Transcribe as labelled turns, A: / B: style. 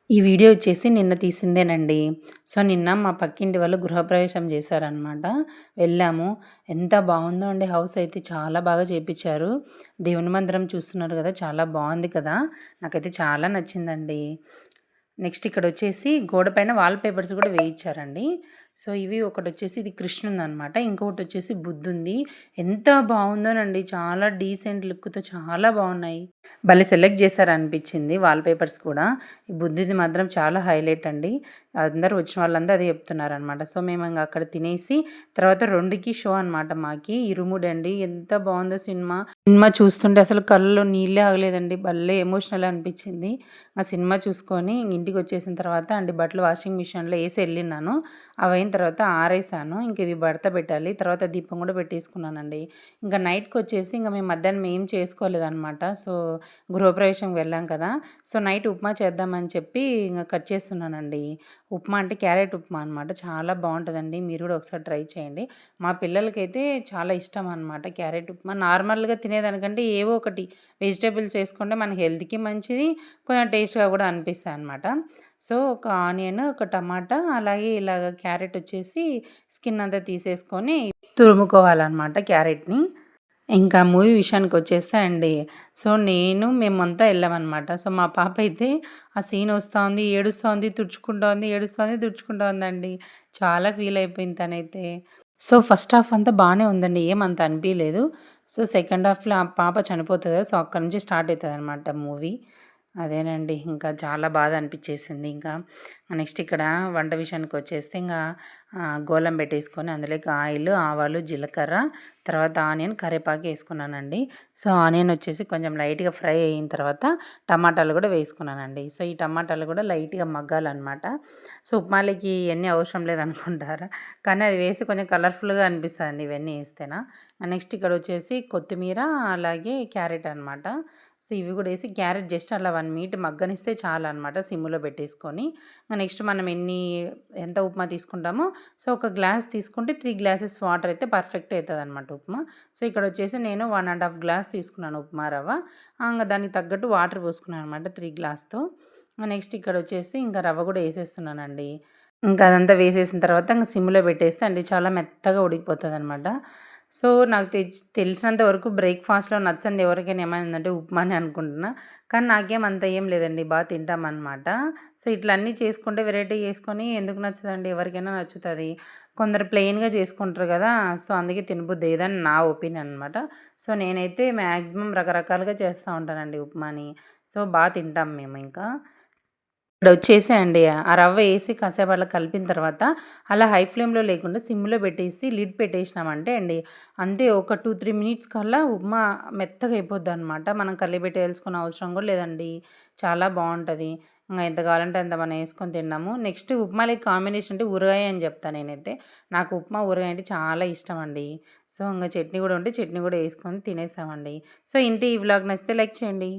A: ఈ వీడియో వచ్చేసి నిన్న తీసిందేనండి. సో, నిన్న మా పక్కింటి వాళ్ళు గృహప్రవేశం చేశారనమాట. వెళ్ళాము. ఎంత బావుందో అండి హౌస్ అయితే చాలా బాగా చేపిచ్చారు. దేవుని మందిరం చూస్తున్నారు గదా! చాలా బావుంది కదా! నాకైతే చాలా నచ్చిందండి. నెక్స్ట్ ఇక్కడొచ్చేసి గోడ పైన వాల్ పేపర్స్ గూడా వేయిచ్చారండి. సో, ఇవి ఒకటొచ్చేసి ఇది కృష్ణుందనమాట. ఇంకొకటొచ్చేసి బుద్ధుంది. ఎంత బావుందోనండి. చాలా డీసెంట్ లుక్‌తో చాలా బావున్నాయి. భలే సెలెక్ట్ చేశారనిపిచ్చింది వాల్ పేపర్స్ కూడా. ఈ బుద్ధుడిది మాత్రం చాలా హైలైట్ అండి. అందరూ వచ్చిన వాళ్ళందరూ అదే చెప్తున్నారనమాట. సో, మేమింగ అక్కడ తినేసి తర్వాత 2కి షో అనమాట మాకి. ఇరుముడండి. ఎంత బావుందో సినిమా. సినిమా చూస్తుంటే అసలు కళ్ళలో నీళ్ళే ఆగలేదండి. భలే ఎమోషనల్ అనిపిచ్చింది. ఆ సినిమా చూసుకొని ఇంటికొచ్చేసిన తర్వాత అండి బట్టలు వాషింగ్ మిషన్‌లో ఏసి ఎళ్ళినాను. అవయిన తర్వాత ఆరేసాను. ఇంక ఇవి మడత పెట్టాలి. తర్వాత దీపం గూడా పెట్టేసుకున్నానండి. ఇంక నైట్‌కొచ్చేసి ఇంక మేము మధ్యాహ్నం ఏం చేసుకోలేదనమాట. సో, గృహప్రవేశంకి వెళ్ళాం కదా! సో, నైట్ ఉప్మా చేద్దామని చెప్పి ఇంగ కట్ చేస్తున్నానండి. ఉప్మా అంటే క్యారెట్ ఉప్మా అనమాట. చాలా బావుంటదండి. మీరు గూడా ఒకసారి ట్రై చేయండి. మా పిల్లలకైతే చాలా ఇష్టం అనమాట క్యారెట్ ఉప్మా. నార్మల్‌గా తినేదానికంటే ఏవో ఒకటి వెజిటబుల్స్ ఏసుకుంటే మన హెల్త్‌కి మంచిది. కొంచెం టేస్ట్‌గా గూడా అనిపిస్తాయనమాట. సో, ఒక ఆనియన్, ఒక టమాటా అలాగే ఇలాగ క్యారెట్ వచ్చేసి స్కిన్ అంతా తీసేసుకొని తురుముకోవాలనమాట క్యారెట్‌ని. ఇంకా మూవీ విషయానికొచ్చేస్తే అండి, సో, మేమంతా ఎళ్ళామనమాట. సో, మా పాప అయితే ఆ సీన్ ఒస్తా ఉంది, ఏడుస్తా ఉంది, తుడుచుకుంటా ఉంది, ఏడుస్తా ఉంది, తుడుచుకుంటా ఉందండి. చాలా ఫీల్ అయిపోయింది తనైతే. సో, ఫస్ట్ హాఫ్ అంతా బానే ఉందండి. ఏమంత అనిపియలేదు. సో, సెకండ్ హాఫ్‌లో ఆ పాప చనిపోతది కదా! సో, అక్కడి నుంచి స్టార్ట్ అయితదనమాట మూవీ. అదేనండి. ఇంకా చాలా బాధ అనిపిచ్చేసింది ఇంకా. నెక్స్ట్ ఇక్కడ వంట విషయానికొచ్చేస్తే గోలం పెట్టేసుకొని అందులోకి ఆయిలు, ఆవాలు, జీలకర్ర, తర్వాత ఆనియన్, కరివేపాకు ఏసుకున్నానండి. సో, ఆనియన్ వచ్చేసి కొంచెం లైట్‌గా ఫ్రై అయిన తర్వాత టమాటాలు గూడా వేసుకున్నానండి. సో, ఈ టమాటాలు గూడా లైట్‌గా మగ్గాలనమాట. సో, ఉప్మాలకి ఇయన్నీ అవసరం లేదనుకుంటారా? కానీ అది వేసి కొంచెం కలర్‌ఫుల్‌గా అనిపిస్తదండి ఇవన్నీ ఏస్తేనా. నెక్స్ట్ ఇక్కడొచ్చేసి కొత్తిమీర అలాగే క్యారెట్ అనమాట. సో, ఇవి గూడా ఏసి క్యారెట్ జస్ట్ అలా 1 మినిట్ మగ్గనిస్తే చాలనమాట సిమ్‌లో పెట్టేసుకొని. నెక్స్ట్ మనం ఎంత ఉప్మా తీసుకుంటామో సో, ఒక గ్లాస్ తీసుకుంటే 3 గ్లాసెస్ వాటర్ అయితే పర్ఫెక్ట్ అయితదనమాట ఉప్మా. సో, ఇక్కడొచ్చేసి నేను 1 ½ గ్లాస్ తీసుకున్నాను ఉప్మా రవ్వ. దానికి తగ్గట్టు వాటర్ పోసుకున్నాననమాట 3 గ్లాస్‌తో. నెక్స్ట్ ఇక్కడొచ్చేసి ఇంకా రవ్వ గూడా ఏసేస్తున్నానండి. ఇంకా అదంతా వేసేసిన తర్వాత సిమ్‌లో పెట్టేస్తే అండి చాలా మెత్తగా ఉడికిపోతదనమాట. సో, నాకు తెలిసినంత వరకు బ్రేక్‌ఫాస్ట్‌లో నచ్చనిది ఎవరికైనా ఏమైనా ఉందంటే ఉప్మానే అనుకుంటున్నా. కానీ నాకేం అంత ఏం లేదండి. తింటామనమాట. సో, ఇట్లా అన్నీ చేసుకుంటే వెరైటీ చేసుకొని ఎందుకు నచ్చదండి? ఎవరికైనా నచ్చుతది. కొందరు ప్లెయిన్‌గా చేసుకుంటారు గదా! సో, అందుకే తినబుద్దయ్యేదని నా ఒపీనియన్ అనమాట. సో, నేనైతే మాక్సిమం రకరకాలుగా చేస్తా ఉంటానండి ఉప్మాని. సో, తింటాం మేమింకా. ఇక్కడొచ్చేసి అండి ఆ రవ్వ ఏసి కాసేపు అలా కలిపిన తర్వాత అలా హై ఫ్లేమ్‌లో లేకుండా సిమ్‌లో పెట్టేసి లిడ్ పెట్టేసినామంటే అండి అంతే ఒక 2, 3 మినిట్స్ కల్లా ఉప్మా మెత్తగా అయిపోద్దనమాట. మనం కలియబెట్టేయాల్సిన అవసరం కూడా లేదండి. చాలా బావుంటది. ఎంత కావాలంటే అంత మనం ఏసుకొని తిన్నాము. నెక్స్ట్ ఉప్మాలోకి కాంబినేషన్ అంటే ఊరగాయ అని చెప్తా నేనైతే. నాకు ఉప్మా, ఊరగాయ అంటే చాలా ఇష్టమండి. సో, చట్నీ కూడా ఉంటే చట్నీ కూడా ఏసుకొని తినేసామండి. సో, ఇంతే ఈ వ్లాగ్ నచ్చితే లైక్ చేయండి.